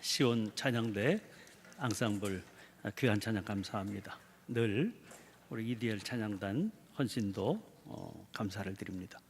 시온 찬양대 앙상블 귀한 찬양 감사합니다. 늘 우리 EDL 찬양단 헌신도 감사를 드립니다.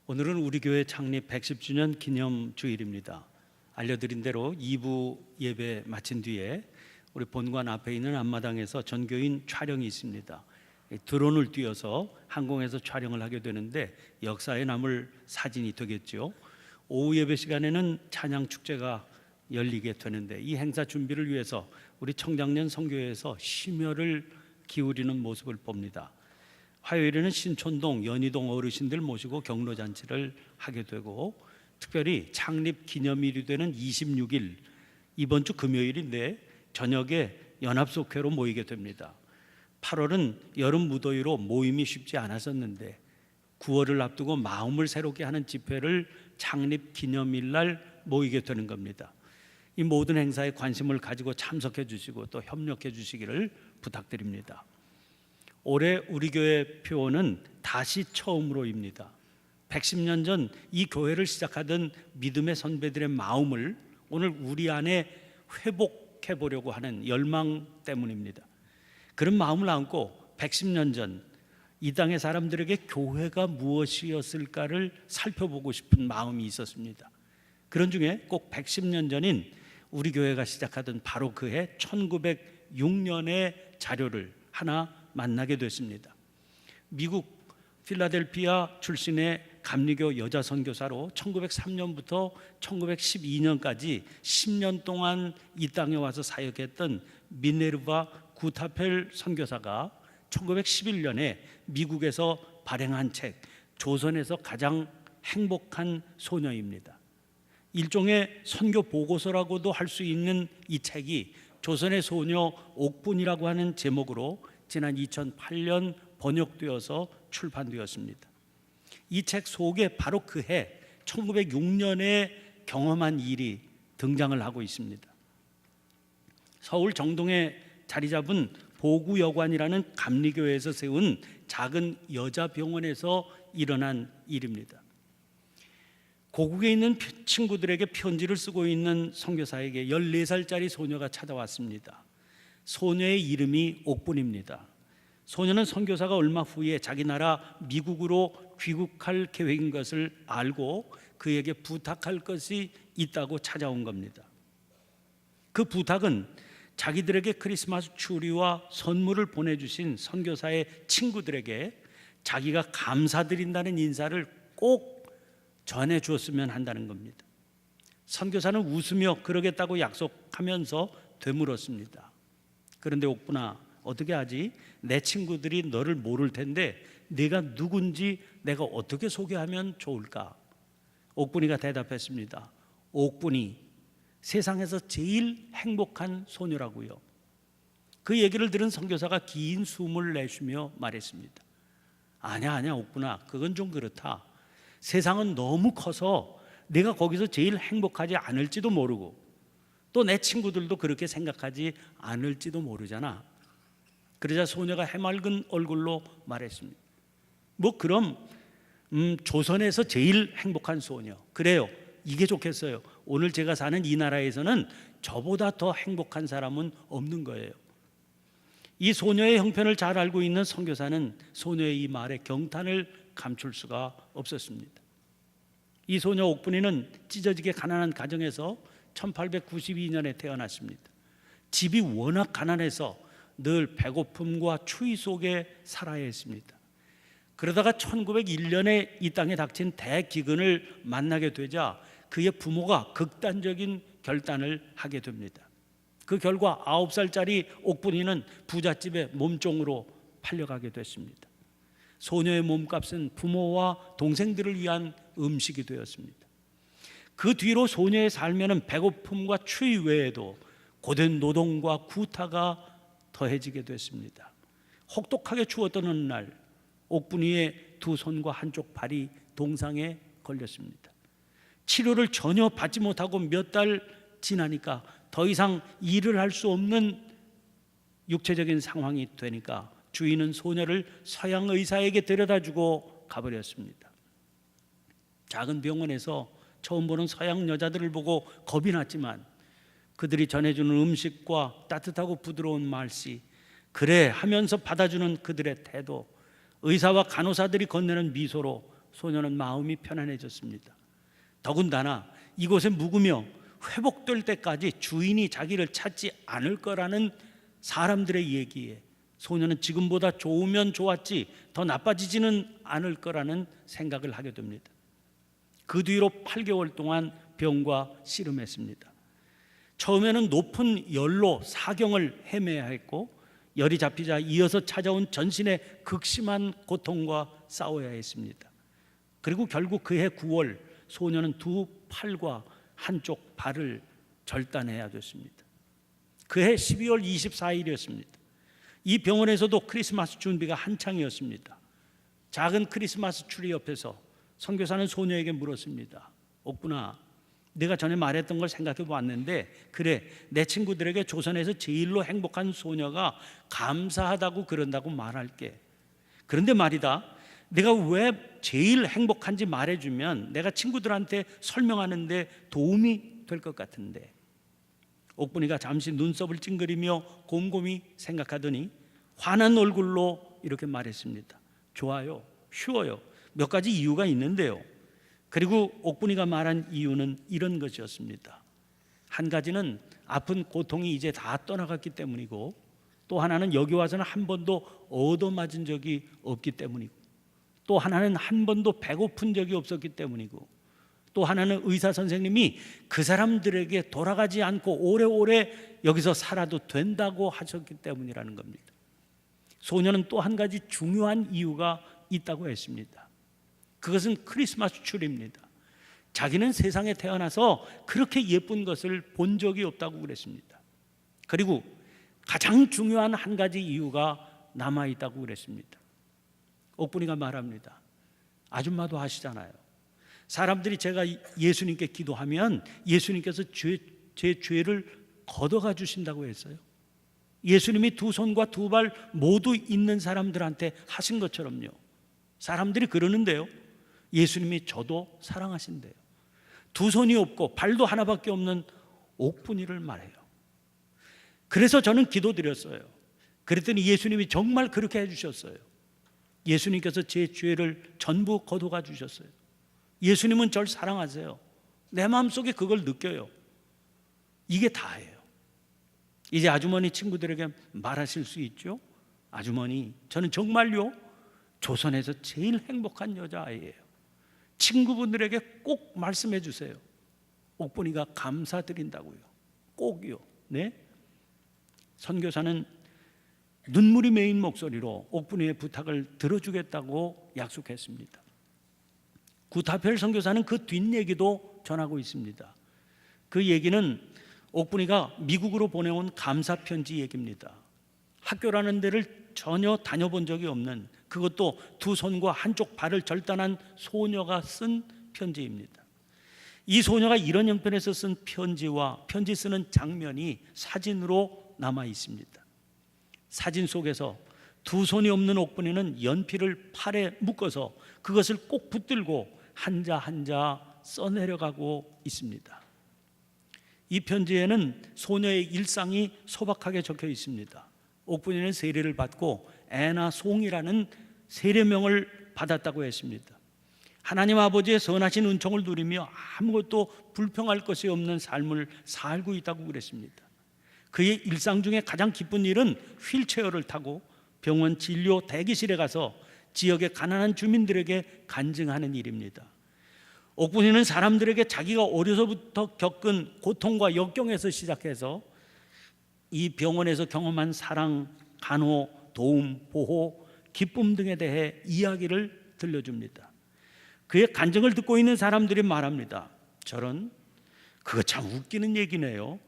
오늘은 우리 교회 창립 110주년 기념 주일입니다. 알려드린 대로 2부 예배 마친 뒤에 우리 본관 앞에 있는 앞마당에서 전교인 촬영이 있습니다. 드론을 띄워서 항공에서 촬영을 하게 되는데 역사에 남을 사진이 되겠죠. 오후 예배 시간에는 찬양 축제가 열리게 되는데 이 행사 준비를 위해서 우리 청장년 선교회에서 심혈을 기울이는 모습을 봅니다. 화요일에는 신촌동, 연희동 어르신들 모시고 경로잔치를 하게 되고, 특별히 창립 기념일이 되는 26일 이번 주 금요일인데 저녁에 연합속회로 모이게 됩니다. 8월은 여름 무더위로 모임이 쉽지 않았었는데 9월을 앞두고 마음을 새롭게 하는 집회를 창립 기념일날 모이게 되는 겁니다. 이 모든 행사에 관심을 가지고 참석해 주시고 또 협력해 주시기를 부탁드립니다. 올해 우리 교회 표어는 다시 처음으로입니다. 110년 전 이 교회를 시작하던 믿음의 선배들의 마음을 오늘 우리 안에 회복해 보려고 하는 열망 때문입니다. 그런 마음을 안고 110년 전 이 땅의 사람들에게 교회가 무엇이었을까를 살펴보고 싶은 마음이 있었습니다. 그런 중에 꼭 110년 전인 우리 교회가 시작하던 바로 그해 1906년의 자료를 하나 만나게 됐습니다. 미국 필라델피아 출신의 감리교 여자 선교사로 1903년부터 1912년까지 10년 동안 이 땅에 와서 사역했던 미네르바 구타펠 선교사가 1911년에 미국에서 발행한 책 조선에서 가장 행복한 소녀입니다. 일종의 선교 보고서라고도 할 수 있는 이 책이 조선의 소녀 옥분이라고 하는 제목으로 지난 2008년 번역되어서 출판되었습니다. 이 책 속에 바로 그해 1906년에 경험한 일이 등장을 하고 있습니다. 서울 정동에 자리 잡은 보구여관이라는 감리교회에서 세운 작은 여자병원에서 일어난 일입니다. 고국에 있는 친구들에게 편지를 쓰고 있는 선교사에게 14살짜리 소녀가 찾아왔습니다. 소녀의 이름이 옥분입니다. 소녀는 선교사가 얼마 후에 자기 나라 미국으로 귀국할 계획인 것을 알고 그에게 부탁할 것이 있다고 찾아온 겁니다. 그 부탁은 자기들에게 크리스마스 추리와 선물을 보내주신 선교사의 친구들에게 자기가 감사드린다는 인사를 꼭 전해주었으면 한다는 겁니다. 선교사는 웃으며 그러겠다고 약속하면서 되물었습니다. 그런데 옥분아, 어떻게 하지? 내 친구들이 너를 모를 텐데 네가 누군지 내가 어떻게 소개하면 좋을까? 옥분이가 대답했습니다. 옥분이 세상에서 제일 행복한 소녀라고요. 그 얘기를 들은 선교사가 긴 숨을 내쉬며 말했습니다. 아니야 옥분아, 그건 좀 그렇다. 세상은 너무 커서 내가 거기서 제일 행복하지 않을지도 모르고 또 내 친구들도 그렇게 생각하지 않을지도 모르잖아. 그러자 소녀가 해맑은 얼굴로 말했습니다. 뭐 그럼 조선에서 제일 행복한 소녀, 그래요, 이게 좋겠어요. 오늘 제가 사는 이 나라에서는 저보다 더 행복한 사람은 없는 거예요. 이 소녀의 형편을 잘 알고 있는 선교사는 소녀의 이 말에 경탄을 감출 수가 없었습니다. 이 소녀 옥분이는 찢어지게 가난한 가정에서 1892년에 태어났습니다. 집이 워낙 가난해서 늘 배고픔과 추위 속에 살아야 했습니다. 그러다가 1901년에 이 땅에 닥친 대기근을 만나게 되자 그의 부모가 극단적인 결단을 하게 됩니다. 그 결과 9살짜리 옥분이는 부잣집의 몸종으로 팔려가게 됐습니다. 소녀의 몸값은 부모와 동생들을 위한 음식이 되었습니다. 그 뒤로 소녀의 삶에는 배고픔과 추위 외에도 고된 노동과 구타가 더해지게 됐습니다. 혹독하게 추웠던 어느 날 옥분이의 두 손과 한쪽 발이 동상에 걸렸습니다. 치료를 전혀 받지 못하고 몇 달 지나니까 더 이상 일을 할 수 없는 육체적인 상황이 되니까 주인은 소녀를 서양 의사에게 데려다주고 가버렸습니다. 작은 병원에서 처음 보는 서양 여자들을 보고 겁이 났지만 그들이 전해주는 음식과 따뜻하고 부드러운 말씨, 그래 하면서 받아주는 그들의 태도, 의사와 간호사들이 건네는 미소로 소녀는 마음이 편안해졌습니다. 더군다나 이곳에 묵으며 회복될 때까지 주인이 자기를 찾지 않을 거라는 사람들의 얘기에 소녀는 지금보다 좋으면 좋았지 더 나빠지지는 않을 거라는 생각을 하게 됩니다. 그 뒤로 8개월 동안 병과 씨름했습니다. 처음에는 높은 열로 사경을 헤매야 했고, 열이 잡히자 이어서 찾아온 전신의 극심한 고통과 싸워야 했습니다. 그리고 결국 그해 9월 소녀는 두 팔과 한쪽 발을 절단해야 됐습니다. 그해 12월 24일이었습니다. 이 병원에서도 크리스마스 준비가 한창이었습니다. 작은 크리스마스 추리 옆에서 선교사는 소녀에게 물었습니다. 옥분아, 내가 전에 말했던 걸 생각해 보았는데, 그래, 내 친구들에게 조선에서 제일로 행복한 소녀가 감사하다고 그런다고 말할게. 그런데 말이다, 내가 왜 제일 행복한지 말해주면 내가 친구들한테 설명하는데 도움이 될 것 같은데. 옥분이가 잠시 눈썹을 찡그리며 곰곰이 생각하더니 환한 얼굴로 이렇게 말했습니다. 좋아요, 쉬워요. 몇 가지 이유가 있는데요. 그리고 옥분이가 말한 이유는 이런 것이었습니다. 한 가지는 아픈 고통이 이제 다 떠나갔기 때문이고, 또 하나는 여기 와서는 한 번도 얻어맞은 적이 없기 때문이고, 또 하나는 한 번도 배고픈 적이 없었기 때문이고, 또 하나는 의사 선생님이 그 사람들에게 돌아가지 않고 오래오래 여기서 살아도 된다고 하셨기 때문이라는 겁니다. 소녀는 또 한 가지 중요한 이유가 있다고 했습니다. 그것은 크리스마스 추리입니다. 자기는 세상에 태어나서 그렇게 예쁜 것을 본 적이 없다고 그랬습니다. 그리고 가장 중요한 한 가지 이유가 남아있다고 그랬습니다. 옥분이가 말합니다. 아줌마도 아시잖아요. 사람들이 제가 예수님께 기도하면 예수님께서 제 죄를 걷어가 주신다고 했어요. 예수님이 두 손과 두 발 모두 있는 사람들한테 하신 것처럼요. 사람들이 그러는데요, 예수님이 저도 사랑하신대요. 두 손이 없고 발도 하나밖에 없는 옥분이를 말해요. 그래서 저는 기도드렸어요. 그랬더니 예수님이 정말 그렇게 해주셨어요. 예수님께서 제 죄를 전부 걷어가 주셨어요. 예수님은 절 사랑하세요. 내 마음속에 그걸 느껴요. 이게 다예요. 이제 아주머니 친구들에게 말하실 수 있죠? 아주머니, 저는 정말요 조선에서 제일 행복한 여자아이예요. 친구분들에게 꼭 말씀해 주세요. 옥분이가 감사드린다고요. 꼭이요. 네? 선교사는 눈물이 메인 목소리로 옥분이의 부탁을 들어주겠다고 약속했습니다. 구타펠 선교사는 그 뒷얘기도 전하고 있습니다. 그 얘기는 옥분이가 미국으로 보내온 감사 편지 얘기입니다. 학교라는 데를 전혀 다녀본 적이 없는, 그것도 두 손과 한쪽 발을 절단한 소녀가 쓴 편지입니다. 이 소녀가 이런 형편에서 쓴 편지와 편지 쓰는 장면이 사진으로 남아 있습니다. 사진 속에서 두 손이 없는 옥분이는 연필을 팔에 묶어서 그것을 꼭 붙들고 한자 한자 써내려가고 있습니다. 이 편지에는 소녀의 일상이 소박하게 적혀 있습니다. 옥분이는 세례를 받고 애나 송이라는 세례명을 받았다고 했습니다. 하나님 아버지의 선하신 은총을 누리며 아무것도 불평할 것이 없는 삶을 살고 있다고 그랬습니다. 그의 일상 중에 가장 기쁜 일은 휠체어를 타고 병원 진료 대기실에 가서 지역의 가난한 주민들에게 간증하는 일입니다. 옥분이는 사람들에게 자기가 어려서부터 겪은 고통과 역경에서 시작해서 이 병원에서 경험한 사랑, 간호, 도움, 보호, 기쁨 등에 대해 이야기를 들려줍니다. 그의 간증을 듣고 있는 사람들이 말합니다. 저런, 그거 참 웃기는 얘기네요.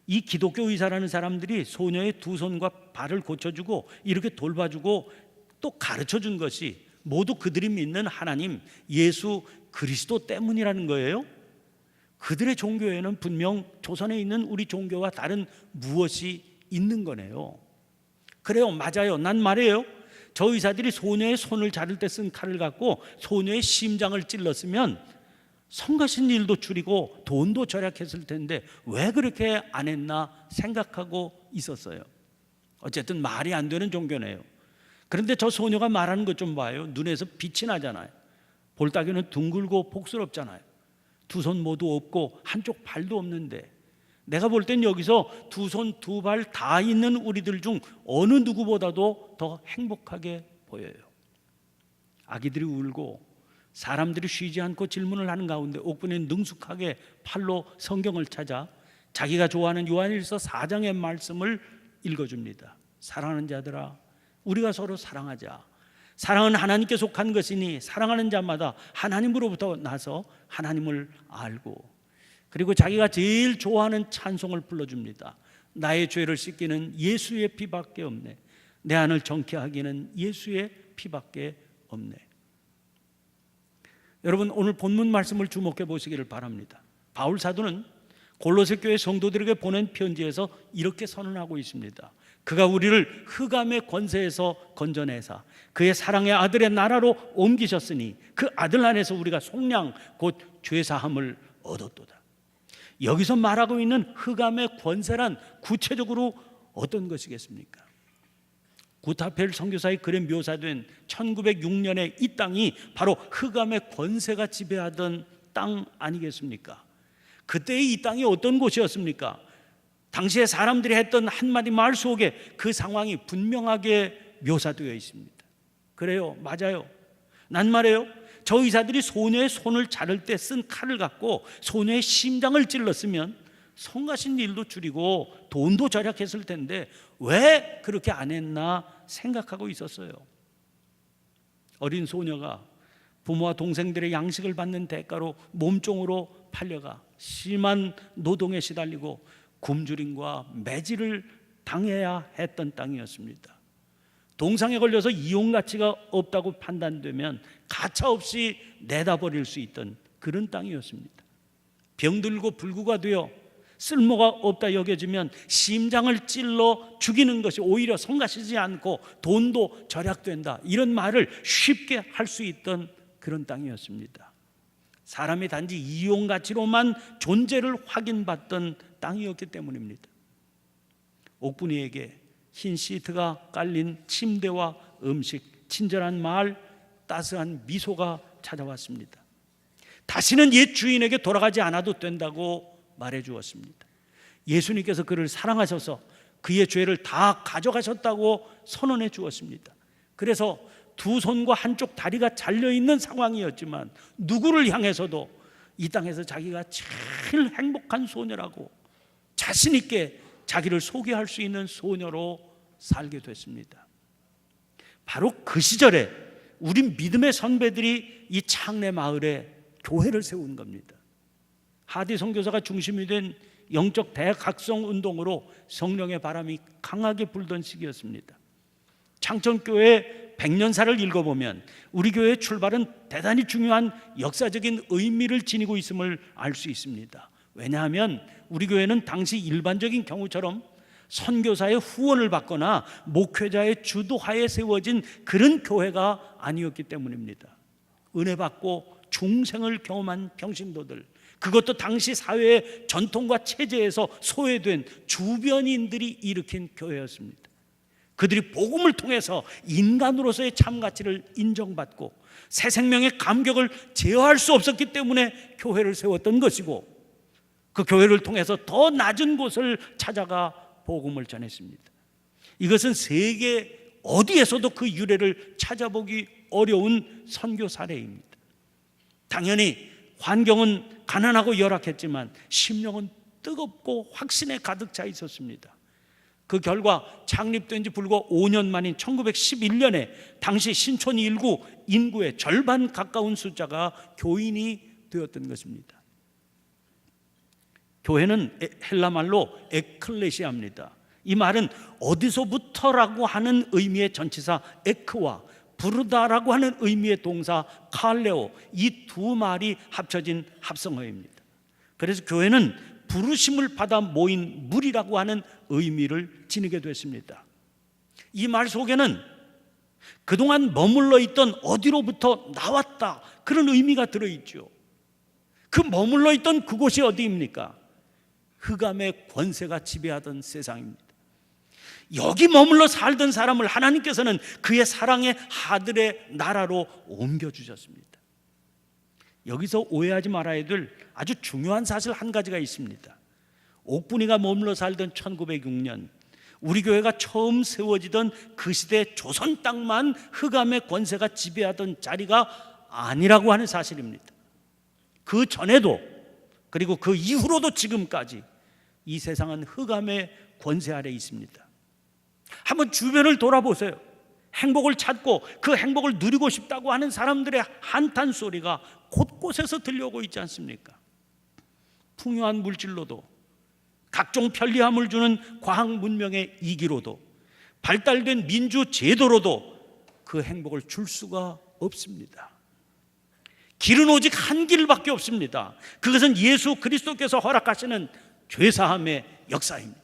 이 기독교 의사라는 사람들이 소녀의 두 손과 발을 고쳐주고 이렇게 돌봐주고 또 가르쳐준 것이 모두 그들이 믿는 하나님 예수 그리스도 때문이라는 거예요. 그들의 종교에는 분명 조선에 있는 우리 종교와 다른 무엇이 있는 거네요. 그래요, 맞아요. 난 말이에요, 저 의사들이 소녀의 손을 자를 때 쓴 칼을 갖고 소녀의 심장을 찔렀으면 성가신 일도 줄이고 돈도 절약했을 텐데 왜 그렇게 안 했나 생각하고 있었어요. 어쨌든 말이 안 되는 종교네요. 그런데 저 소녀가 말하는 것 좀 봐요. 눈에서 빛이 나잖아요. 볼따귀는 둥글고 복스럽잖아요. 두 손 모두 없고 한쪽 발도 없는데, 내가 볼 땐 여기서 두 손 두 발 다 있는 우리들 중 어느 누구보다도 더 행복하게 보여요. 아기들이 울고 사람들이 쉬지 않고 질문을 하는 가운데 옥분이는 능숙하게 팔로 성경을 찾아 자기가 좋아하는 요한일서 4장의 말씀을 읽어줍니다. 사랑하는 자들아, 우리가 서로 사랑하자. 사랑은 하나님께 속한 것이니 사랑하는 자마다 하나님으로부터 나서 하나님을 알고, 그리고 자기가 제일 좋아하는 찬송을 불러줍니다. 나의 죄를 씻기는 예수의 피밖에 없네. 내 안을 정케 하기는 예수의 피밖에 없네. 여러분, 오늘 본문 말씀을 주목해 보시기를 바랍니다. 바울 사도는 골로새 교회 성도들에게 보낸 편지에서 이렇게 선언하고 있습니다. 그가 우리를 흑암의 권세에서 건져내사 그의 사랑의 아들의 나라로 옮기셨으니 그 아들 안에서 우리가 속량 곧 죄사함을 얻었도다. 여기서 말하고 있는 흑암의 권세란 구체적으로 어떤 것이겠습니까? 구타펠 선교사의 글에 묘사된 1906년에 이 땅이 바로 흑암의 권세가 지배하던 땅 아니겠습니까? 그때의 이 땅이 어떤 곳이었습니까? 당시에 사람들이 했던 한마디 말 속에 그 상황이 분명하게 묘사되어 있습니다. 그래요, 맞아요. 난 말이에요, 저 의사들이 소녀의 손을 자를 때 쓴 칼을 갖고 소녀의 심장을 찔렀으면 성가신 일도 줄이고 돈도 절약했을 텐데 왜 그렇게 안 했나 생각하고 있었어요. 어린 소녀가 부모와 동생들의 양식을 받는 대가로 몸종으로 팔려가 심한 노동에 시달리고 굶주림과 매질을 당해야 했던 땅이었습니다. 동상에 걸려서 이용 가치가 없다고 판단되면 가차없이 내다버릴 수 있던 그런 땅이었습니다. 병들고 불구가 되어 쓸모가 없다 여겨지면 심장을 찔러 죽이는 것이 오히려 성가시지 않고 돈도 절약된다, 이런 말을 쉽게 할 수 있던 그런 땅이었습니다. 사람이 단지 이용 가치로만 존재를 확인받던 땅이었기 때문입니다. 옥분이에게 흰 시트가 깔린 침대와 음식, 친절한 말, 따스한 미소가 찾아왔습니다. 다시는 옛 주인에게 돌아가지 않아도 된다고 말해 주었습니다. 예수님께서 그를 사랑하셔서 그의 죄를 다 가져가셨다고 선언해 주었습니다. 그래서 두 손과 한쪽 다리가 잘려있는 상황이었지만 누구를 향해서도 이 땅에서 자기가 제일 행복한 소녀라고 자신 있게 자기를 소개할 수 있는 소녀로 살게 됐습니다. 바로 그 시절에 우리 믿음의 선배들이 이 창내 마을에 교회를 세운 겁니다. 하디 선교사가 중심이 된 영적 대각성 운동으로 성령의 바람이 강하게 불던 시기였습니다. 창천교회 100년사를 읽어보면 우리 교회의 출발은 대단히 중요한 역사적인 의미를 지니고 있음을 알 수 있습니다. 왜냐하면 우리 교회는 당시 일반적인 경우처럼 선교사의 후원을 받거나 목회자의 주도하에 세워진 그런 교회가 아니었기 때문입니다. 은혜 받고 중생을 경험한 평신도들, 그것도 당시 사회의 전통과 체제에서 소외된 주변인들이 일으킨 교회였습니다. 그들이 복음을 통해서 인간으로서의 참 가치를 인정받고 새 생명의 감격을 제어할 수 없었기 때문에 교회를 세웠던 것이고, 그 교회를 통해서 더 낮은 곳을 찾아가 복음을 전했습니다. 이것은 세계 어디에서도 그 유래를 찾아보기 어려운 선교 사례입니다. 당연히 환경은 가난하고 열악했지만 심령은 뜨겁고 확신에 가득 차 있었습니다. 그 결과 창립된 지 불과 5년 만인 1911년에 당시 신촌 일구 인구의 절반 가까운 숫자가 교인이 되었던 것입니다. 교회는 헬라 말로 에클레시아입니다. 이 말은 어디서부터라고 하는 의미의 전치사 에크와 부르다라고 하는 의미의 동사 칼레오, 이 두 말이 합쳐진 합성어입니다. 그래서 교회는 부르심을 받아 모인 무리라고 하는 의미를 지니게 됐습니다. 이 말 속에는 그동안 머물러 있던 어디로부터 나왔다, 그런 의미가 들어있죠. 그 머물러 있던 그곳이 어디입니까? 흑암의 권세가 지배하던 세상입니다. 여기 머물러 살던 사람을 하나님께서는 그의 사랑의 아들의 나라로 옮겨주셨습니다. 여기서 오해하지 말아야 될 아주 중요한 사실 한 가지가 있습니다. 옥분이가 머물러 살던 1906년 우리 교회가 처음 세워지던 그 시대 조선 땅만 흑암의 권세가 지배하던 자리가 아니라고 하는 사실입니다. 그 전에도 그리고 그 이후로도 지금까지 이 세상은 흑암의 권세 아래 있습니다. 한번 주변을 돌아보세요. 행복을 찾고 그 행복을 누리고 싶다고 하는 사람들의 한탄 소리가 곳곳에서 들려오고 있지 않습니까? 풍요한 물질로도, 각종 편리함을 주는 과학 문명의 이기로도, 발달된 민주 제도로도 그 행복을 줄 수가 없습니다. 길은 오직 한 길밖에 없습니다. 그것은 예수 그리스도께서 허락하시는 죄사함의 역사입니다.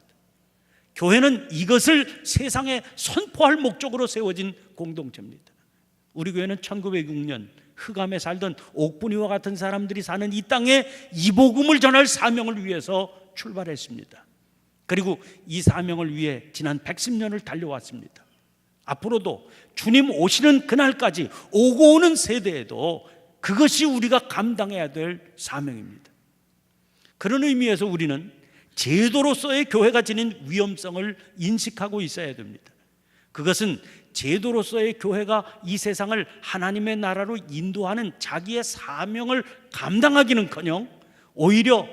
교회는 이것을 세상에 선포할 목적으로 세워진 공동체입니다. 우리 교회는 1906년 흑암에 살던 옥분이와 같은 사람들이 사는 이 땅에 이 복음을 전할 사명을 위해서 출발했습니다. 그리고 이 사명을 위해 지난 110년을 달려왔습니다. 앞으로도 주님 오시는 그날까지 오고 오는 세대에도 그것이 우리가 감당해야 될 사명입니다. 그런 의미에서 우리는 제도로서의 교회가 지닌 위험성을 인식하고 있어야 됩니다. 그것은 제도로서의 교회가 이 세상을 하나님의 나라로 인도하는 자기의 사명을 감당하기는커녕 오히려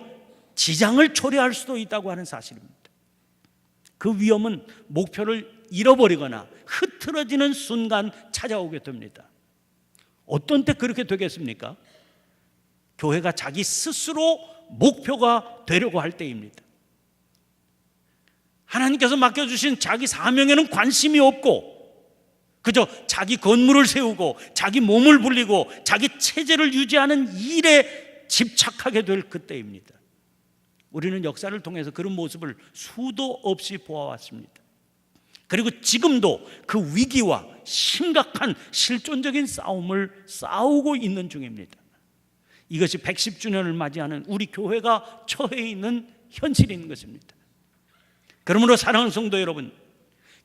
지장을 초래할 수도 있다고 하는 사실입니다. 그 위험은 목표를 잃어버리거나 흐트러지는 순간 찾아오게 됩니다. 어떤 때 그렇게 되겠습니까? 교회가 자기 스스로 목표가 되려고 할 때입니다. 하나님께서 맡겨주신 자기 사명에는 관심이 없고 그저 자기 건물을 세우고 자기 몸을 불리고 자기 체제를 유지하는 일에 집착하게 될 그때입니다. 우리는 역사를 통해서 그런 모습을 수도 없이 보아왔습니다. 그리고 지금도 그 위기와 심각한 실존적인 싸움을 싸우고 있는 중입니다. 이것이 110주년을 맞이하는 우리 교회가 처해 있는 현실인 것입니다. 그러므로 사랑하는 성도 여러분,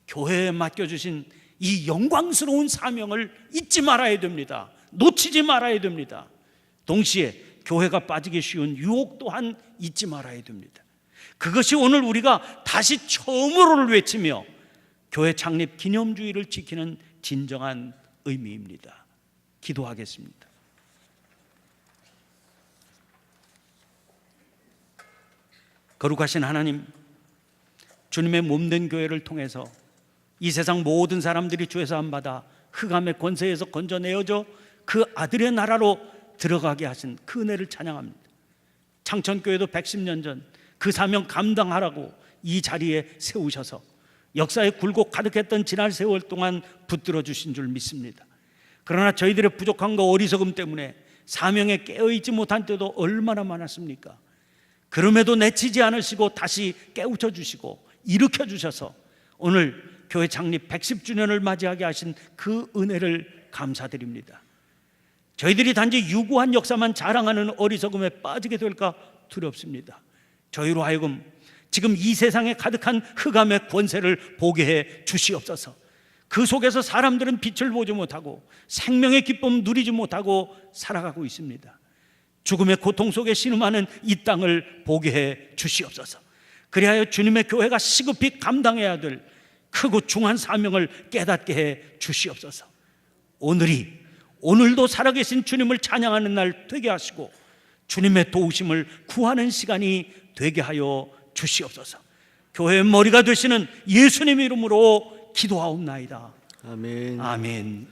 교회에 맡겨주신 이 영광스러운 사명을 잊지 말아야 됩니다. 놓치지 말아야 됩니다. 동시에 교회가 빠지기 쉬운 유혹 또한 잊지 말아야 됩니다. 그것이 오늘 우리가 다시 처음으로를 외치며 교회 창립 기념주의를 지키는 진정한 의미입니다. 기도하겠습니다. 거룩하신 하나님, 주님의 몸된 교회를 통해서 이 세상 모든 사람들이 죄 사함 받아 흑암의 권세에서 건져내어져 그 아들의 나라로 들어가게 하신 그 은혜를 찬양합니다. 창천교회도 110년 전 그 사명 감당하라고 이 자리에 세우셔서 역사에 굴곡 가득했던 지난 세월 동안 붙들어 주신 줄 믿습니다. 그러나 저희들의 부족함과 어리석음 때문에 사명에 깨어있지 못한 때도 얼마나 많았습니까? 그럼에도 내치지 않으시고 다시 깨우쳐 주시고 일으켜 주셔서 오늘 교회 창립 110주년을 맞이하게 하신 그 은혜를 감사드립니다. 저희들이 단지 유구한 역사만 자랑하는 어리석음에 빠지게 될까 두렵습니다. 저희로 하여금 지금 이 세상에 가득한 흑암의 권세를 보게 해 주시옵소서. 그 속에서 사람들은 빛을 보지 못하고 생명의 기쁨 누리지 못하고 살아가고 있습니다. 죽음의 고통 속에 신음하는 이 땅을 보게 해 주시옵소서. 그리하여 주님의 교회가 시급히 감당해야 될 크고 중한 사명을 깨닫게 해 주시옵소서. 오늘도 살아계신 주님을 찬양하는 날 되게 하시고 주님의 도우심을 구하는 시간이 되게 하여 주시옵소서. 교회의 머리가 되시는 예수님 이름으로 기도하옵나이다. 아멘. 아멘.